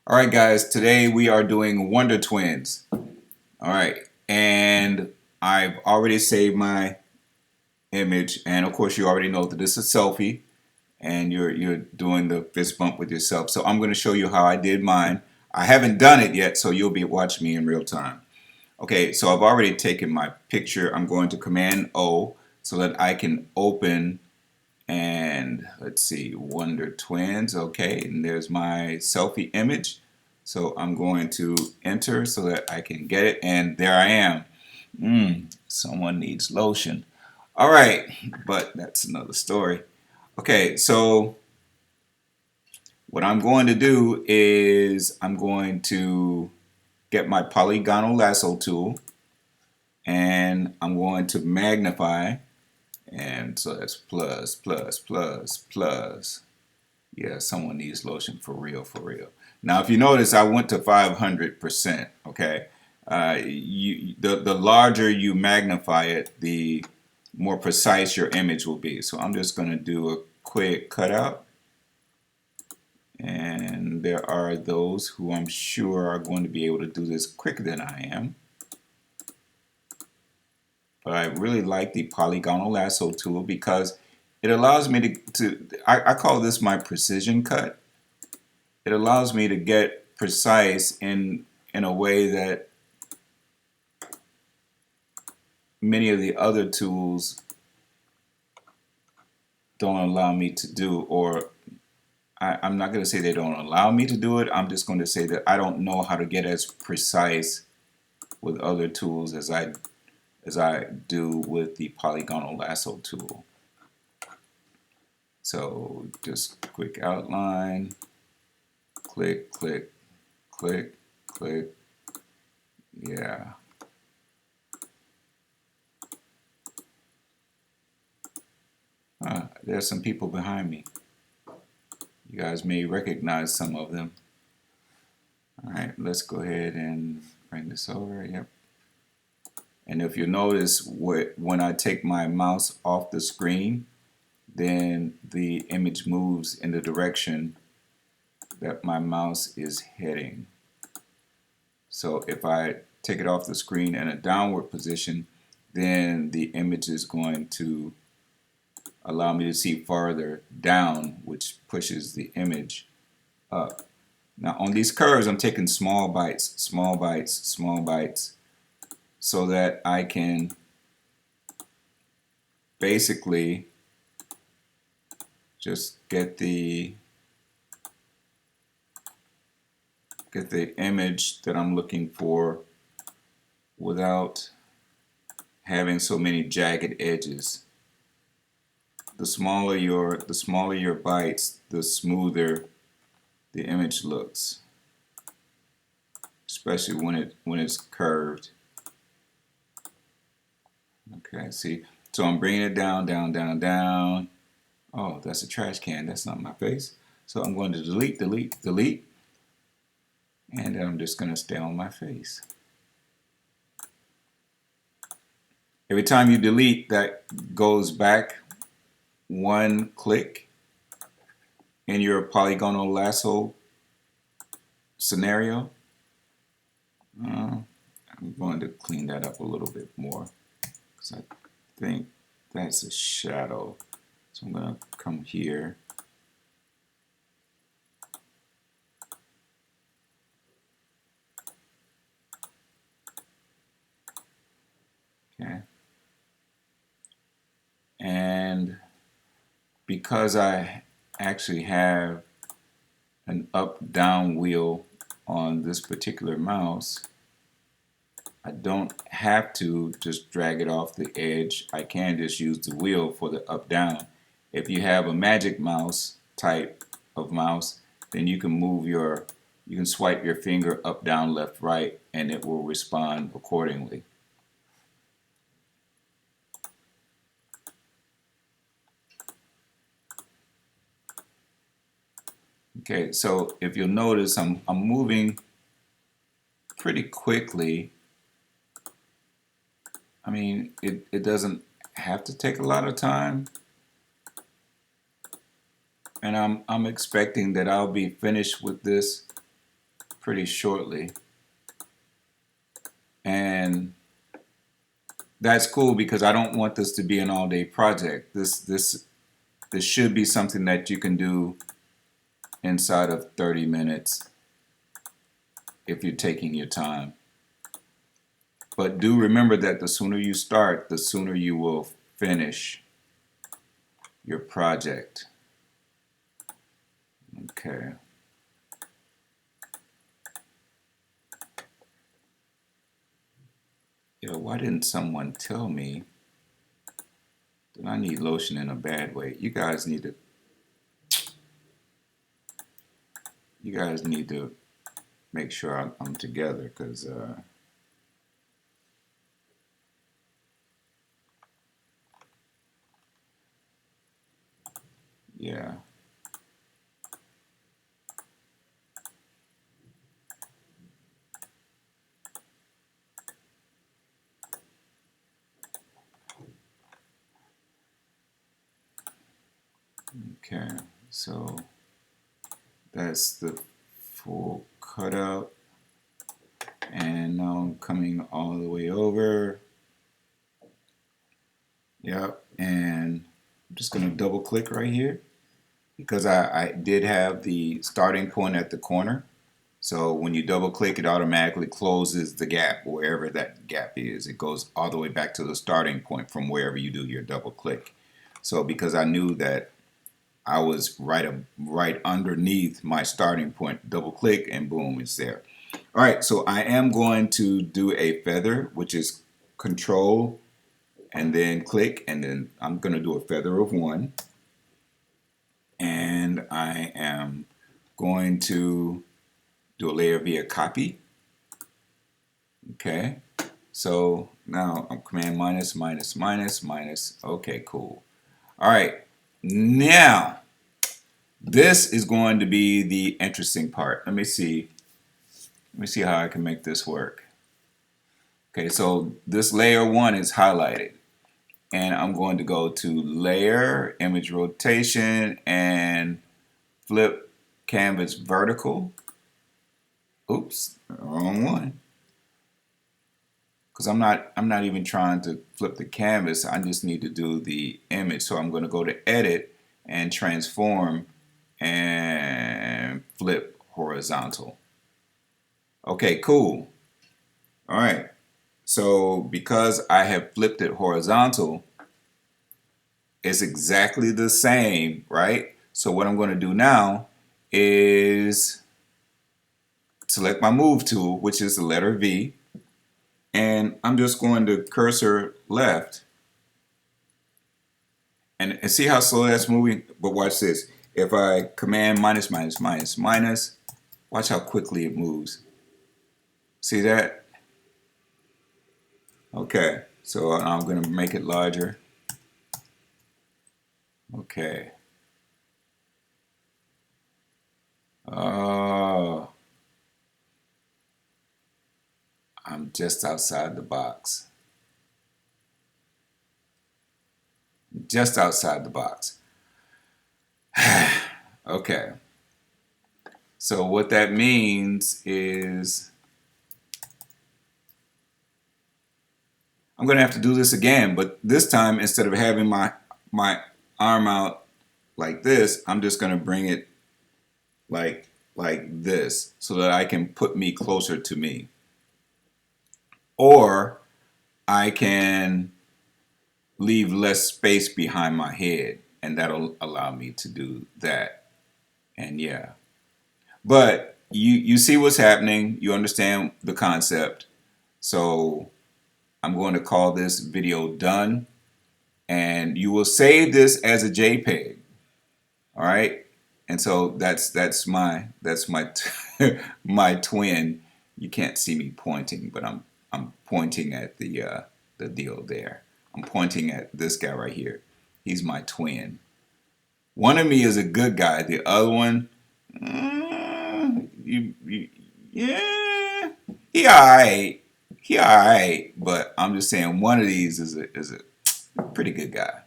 All right, guys, today we are doing Wonder Twins. All right, and I've already saved my image, and of course, you already know that this is a selfie, and you're doing the fist bump with yourself. So I'm going to show you how I did mine. I haven't done it yet, so you'll be watching me in real time. Okay, so I've already taken my picture. I'm going to Command O so that I can open and let's see, Wonder Twins. Okay, and there's my selfie image. So I'm going to enter so that I can get it, and there I am. Someone needs lotion. All right, but that's another story. Okay, so what I'm going to do is I'm going to get my polygonal lasso tool, and I'm going to magnify, and so that's plus, plus, plus, plus. Yeah, someone needs lotion for real, for real. Now, if you notice, I went to 500%. Okay, the larger you magnify it, the more precise your image will be. So I'm just going to do a quick cutout, and there are those who I'm sure are going to be able to do this quicker than I am. But I really like the polygonal lasso tool because it allows me I call this my precision cut. It allows me to get precise in a way that many of the other tools don't allow me to do, or I'm not going to say they don't allow me to do it. I'm just going to say that I don't know how to get as precise with other tools as I do with the polygonal lasso tool. So just quick outline, click, click, click, click. Yeah. There's some people behind me. You guys may recognize some of them. All right, let's go ahead and bring this over. Yep. And if you notice, when I take my mouse off the screen, then the image moves in the direction that my mouse is heading. So if I take it off the screen in a downward position, then the image is going to allow me to see farther down, which pushes the image up. Now on these curves, I'm taking small bites, small bites, small bites, so that I can basically just get the image that I'm looking for without having so many jagged edges. The smaller your bites, the smoother the image looks, especially when it's curved. Okay, see, so I'm bringing it down, down, down, down. Oh, that's a trash can. That's not my face. So I'm going to delete, delete, delete, and then I'm just going to stay on my face. Every time you delete, that goes back one click in your polygonal lasso scenario. I'm going to clean that up a little bit more because I think that's a shadow. So I'm going to come here. Okay. And because I actually have an up-down wheel on this particular mouse, I don't have to just drag it off the edge. I can just use the wheel for the up-down. If you have a magic mouse type of mouse, then you can swipe your finger up, down, left, right, and it will respond accordingly. Okay, so if you'll notice, I'm moving pretty quickly. I mean, it doesn't have to take a lot of time, and I'm expecting that I'll be finished with this pretty shortly. And that's cool because I don't want this to be an all-day project. This should be something that you can do inside of 30 minutes if you're taking your time. But do remember that the sooner you start, the sooner you will finish your project. Okay. Yo, why didn't someone tell me that I need lotion in a bad way? You guys need to make sure I'm together, because yeah. Okay, so that's the full cutout, and now I'm coming all the way over. Yep, and I'm just going to double click right here because I did have the starting point at the corner. So when you double click, it automatically closes the gap wherever that gap is. It goes all the way back to the starting point from wherever you do your double click. So because I knew that I was right underneath my starting point, double click and boom, it's there. All right, so I am going to do a feather, which is control and then click, and then I'm going to do a feather of 1. And I am going to do a layer via copy. Okay, so now I'm command minus, minus, minus, minus. Okay, cool. All right, now this is going to be the interesting part. Let me see how I can make this work. Okay, so this layer 1 is highlighted, and I'm going to go to layer, image rotation, and flip canvas vertical. Oops, wrong one. Because I'm not even trying to flip the canvas. I just need to do the image. So I'm going to go to edit and transform and flip horizontal. Okay, cool. All right. So because I have flipped it horizontal, it's exactly the same, right? So what I'm going to do now is select my move tool, which is the letter V, and I'm just going to cursor left, and see how slow that's moving. But watch this. If I command minus, minus, minus, minus, watch how quickly it moves. See that? Okay, so I'm going to make it larger. Okay. Oh, I'm just outside the box. Just outside the box. Okay. So what that means is I'm going to have to do this again, but this time instead of having my arm out like this, I'm just going to bring it like this so that I can put me closer to me. Or I can leave less space behind my head, and that'll allow me to do that. And yeah. But you see what's happening, you understand the concept. So I'm going to call this video done, and you will save this as a JPEG. All right, and so that's my my twin. You can't see me pointing, but I'm pointing at the deal there. I'm pointing at this guy right here. He's my twin. One of me is a good guy. The other one, yeah, he alright. He alright, but I'm just saying one of these is a pretty good guy.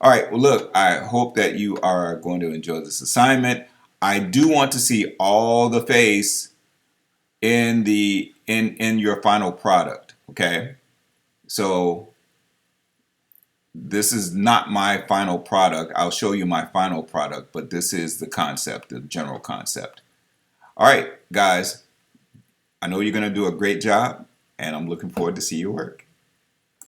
All right, well, look, I hope that you are going to enjoy this assignment. I do want to see all the face in your final product. Okay, so this is not my final product. I'll show you my final product, but this is the concept, the general concept. All right, guys, I know you're going to do a great job, and I'm looking forward to see your work.